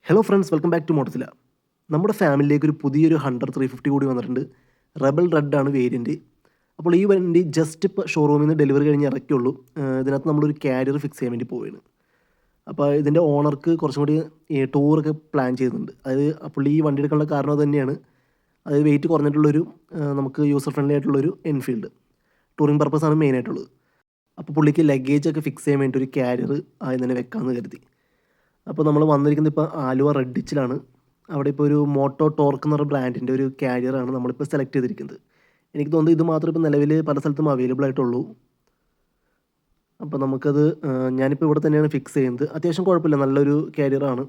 Hello friends, welcome back to Motozilla. നമ്മുടെ ഫാമിലിയിലേക്ക് ഒരു പുതിയൊരു 350 കൂടി വന്നിട്ടുണ്ട്. റെബൽ റെഡ് ആണ് വേരിയൻറ്റ്. അപ്പോൾ ഈ വണ്ടി ജസ്റ്റ് ഇപ്പോൾ ഷോറൂമിൽ നിന്ന് ഡെലിവറി കഴിഞ്ഞ് ഇറക്കിയുള്ളൂ. ഇതിനകത്ത് നമ്മളൊരു കാരിയർ ഫിക്സ് ചെയ്യാൻ വേണ്ടി പോവുകയാണ്. അപ്പോൾ ഇതിൻ്റെ ഓണർക്ക് കുറച്ചും കൂടി ടൂറൊക്കെ പ്ലാൻ ചെയ്യുന്നുണ്ട്. അതായത് പുള്ളി ഈ വണ്ടി എടുക്കാനുള്ള കാരണം അത് തന്നെയാണ്. അതായത് വെയിറ്റ് കുറഞ്ഞിട്ടുള്ളൊരു നമുക്ക് യൂസർ ഫ്രണ്ട്ലി ആയിട്ടുള്ളൊരു എൻഫീൽഡ് ടൂറിംഗ് പർപ്പസാണ് മെയിനായിട്ടുള്ളത്. അപ്പോൾ പുള്ളിക്ക് ലഗേജൊക്കെ ഫിക്സ് ചെയ്യാൻ വേണ്ടി ഒരു കാരിയർ ആദ്യം തന്നെ വെക്കാമെന്ന് കരുതി. അപ്പോൾ നമ്മൾ വന്നിരിക്കുന്നത് ഇപ്പോൾ ആലുവ റെഡിച്ചിലാണ്. അവിടെ ഇപ്പോൾ ഒരു മോട്ടോ ടോർക്ക് എന്ന് പറഞ്ഞ ബ്രാൻഡിൻ്റെ ഒരു കാരിയറാണ് നമ്മളിപ്പോൾ സെലക്ട് ചെയ്തിരിക്കുന്നത്. എനിക്ക് തോന്നുന്നു ഇത് മാത്രമേ ഇപ്പോൾ നിലവിൽ പല സ്ഥലത്തും അവൈലബിൾ ആയിട്ടുള്ളൂ. അപ്പോൾ നമുക്കത് ഞാനിപ്പോൾ ഇവിടെ തന്നെയാണ് ഫിക്സ് ചെയ്യുന്നത്. അത്യാവശ്യം കുഴപ്പമില്ല, നല്ലൊരു കാരിയറാണ്,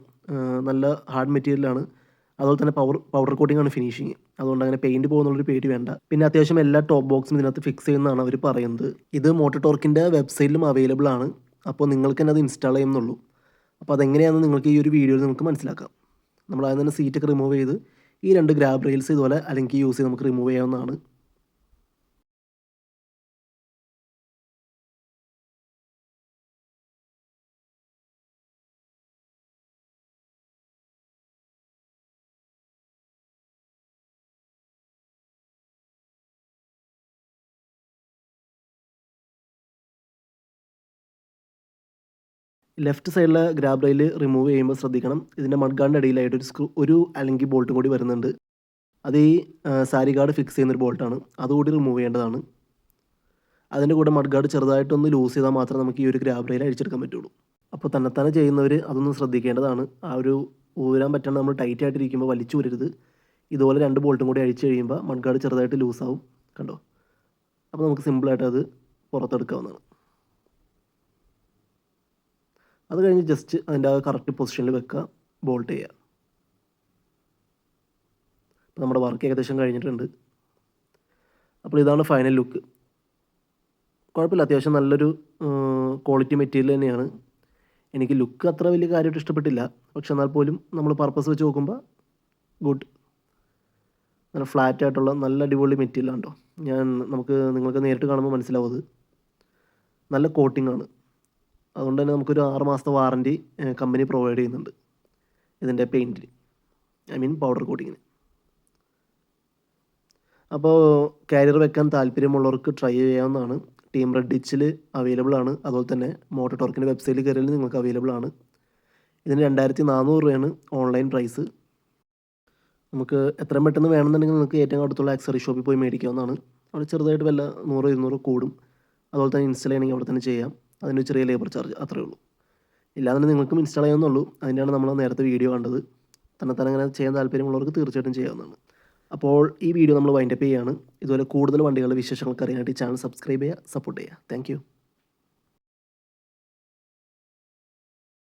നല്ല ഹാർഡ് മെറ്റീരിയലാണ്. അതുപോലെ തന്നെ പൗഡർ കോട്ടിംഗ് ആണ് ഫിനിഷിങ്. അതുകൊണ്ട് അങ്ങനെ പെയിൻറ്റ് പോകുന്നുള്ളൊരു പേടി വേണ്ട. പിന്നെ അത്യാവശ്യം എല്ലാ ടോപ്പ് ബോക്സും ഇതിനകത്ത് ഫിക്സ് ചെയ്യുന്നതാണ് അവർ പറയുന്നത്. ഇത് മോട്ടോ ടോർക്കിൻ്റെ വെബ്സൈറ്റിലും അവൈലബിൾ ആണ്. അപ്പോൾ നിങ്ങൾക്ക് തന്നെ അത് ഇൻസ്റ്റാൾ ചെയ്യുന്നുള്ളൂ. അപ്പോൾ അതെങ്ങനെയാണെന്ന് നിങ്ങൾക്ക് ഈ ഒരു വീഡിയോയിൽ നമുക്ക് മനസ്സിലാക്കാം. നമ്മൾ ആദ്യം തന്നെ സീറ്റൊക്കെ റിമൂവ് ചെയ്ത് ഈ 2 ഗ്രാബ് റെയിൽസ് ഇതുപോലെ അല്ലെങ്കിൽ യൂസ് ചെയ്ത് നമുക്ക് റിമൂവ് ചെയ്യാവുന്നതാണ്. ലെഫ്റ്റ് സൈഡിലെ ഗ്രാബ് റെയിൽ റിമൂവ് ചെയ്യുമ്പോൾ ശ്രദ്ധിക്കണം, ഇതിൻ്റെ മഡ് ഗാർഡിൻ്റെ ഇടയിലായിട്ട് ഒരു അല്ലെങ്കിൽ ബോൾട്ടും കൂടി വരുന്നുണ്ട്. അത് ഈ സാരി ഗാർഡ് ഫിക്സ് ചെയ്യുന്നൊരു ബോൾട്ടാണ്. അതുകൂടി റിമൂവ് ചെയ്യേണ്ടതാണ്. അതിൻ്റെ കൂടെ മഡ് ഗാർഡ് ചെറുതായിട്ടൊന്ന് ലൂസ് ചെയ്താൽ മാത്രമേ നമുക്ക് ഈ ഒരു ഗ്രാബ് റെയിൽ അഴിച്ചെടുക്കാൻ പറ്റുള്ളൂ. അപ്പോൾ തന്നെത്താനെ ചെയ്യുന്നവർ അതൊന്ന് ശ്രദ്ധിക്കേണ്ടതാണ്. ആ ഒരു ഊരാൻ പറ്റാണ്ട് നമ്മൾ ടൈറ്റ് ആയിട്ടിരിക്കുമ്പോൾ വലിച്ചു ഊരരുത്. ഇതുപോലെ 2 ബോൾട്ടും കൂടി അഴിച്ച് കഴിയുമ്പോൾ മഡ് ഗാർഡ് ചെറുതായിട്ട് ലൂസാവും. കണ്ടോ? അപ്പോൾ നമുക്ക് സിമ്പിളായിട്ട് അത് പുറത്തെടുക്കാവുന്നതാണ്. അത് കഴിഞ്ഞ് ജസ്റ്റ് അതിൻ്റെ ആ കറക്റ്റ് പൊസിഷനിൽ വെക്കുക, ബോൾട്ട് ചെയ്യുക. അപ്പോൾ നമ്മുടെ വർക്ക് ഏകദേശം കഴിഞ്ഞിട്ടുണ്ട്. അപ്പോൾ ഇതാണ് ഫൈനൽ ലുക്ക്. കുഴപ്പമില്ല, അത്യാവശ്യം നല്ലൊരു ക്വാളിറ്റി മെറ്റീരിയൽ തന്നെയാണ്. എനിക്ക് ലുക്ക് അത്ര വലിയ കാര്യമായിട്ട് ഇഷ്ടപ്പെട്ടില്ല, പക്ഷെ എന്നാൽ പോലും നമ്മൾ പർപ്പസ് വെച്ച് നോക്കുമ്പോൾ ഗുഡ്. നല്ല ഫ്ലാറ്റ് ആയിട്ടുള്ള നല്ല അടിപൊളി മെറ്റീരിയലാണ് കേട്ടോ. നിങ്ങൾക്ക് നേരിട്ട് കാണുമ്പോൾ മനസ്സിലാവും. അത് നല്ല കോട്ടിംഗ് ആണ്. അതുകൊണ്ട് തന്നെ നമുക്കൊരു 6 മാസത്തെ വാറൻറ്റി കമ്പനി പ്രൊവൈഡ് ചെയ്യുന്നുണ്ട് ഇതിൻ്റെ പെയിൻറ്റിന്, പൗഡർ കോട്ടിങ്ങിന്. അപ്പോൾ കാരിയർ വെക്കാൻ താല്പര്യമുള്ളവർക്ക് ട്രൈ ചെയ്യാവുന്നതാണ്. ടീം റെഡിച്ചിൽ അവൈലബിൾ ആണ്. അതുപോലെ തന്നെ മോട്ടോ ടോർക്കിൻ്റെ വെബ്സൈറ്റിൽ കയറിയാൽ നിങ്ങൾക്ക് അവൈലബിൾ ആണ്. ഇതിന് 2400 രൂപയാണ് ഓൺലൈൻ പ്രൈസ്. നമുക്ക് എത്രയും പെട്ടെന്ന് വേണമെന്നുണ്ടെങ്കിൽ നിങ്ങൾക്ക് ഏറ്റവും അടുത്തുള്ള ആക്സറി ഷോപ്പിൽ പോയി മേടിക്കാവുന്നതാണ്. അവിടെ ചെറുതായിട്ട് വല്ല 100-200 കൂടും. അതുപോലെ തന്നെ ഇൻസ്റ്റാൾ ചെയ്യണമെങ്കിൽ അവിടെ തന്നെ ചെയ്യാം. അതിന് ചെറിയ ലേബർ ചാർജ് അത്രയേ ഉള്ളൂ. ഇല്ലാതെ നിങ്ങൾക്കും ഇൻസ്റ്റാൾ ചെയ്യാവുന്നുള്ളൂ. അതിൻ്റെയാണ് നമ്മൾ നേരത്തെ വീഡിയോ കണ്ടത്. തന്നെ അങ്ങനെ ചെയ്യാൻ താല്പര്യമുള്ളവർക്ക് തീർച്ചയായിട്ടും ചെയ്യാവുന്നതാണ്. അപ്പോൾ ഈ വീഡിയോ നമ്മൾ വൈൻഡപ്പ് ചെയ്യുകയാണ്. ഇതുപോലെ കൂടുതൽ വണ്ടികളുടെ വിശേഷങ്ങൾക്ക് അറിയാനായിട്ട് ചാനൽ സബ്സ്ക്രൈബ് ചെയ്യുക, സപ്പോർട്ട് ചെയ്യുക. താങ്ക്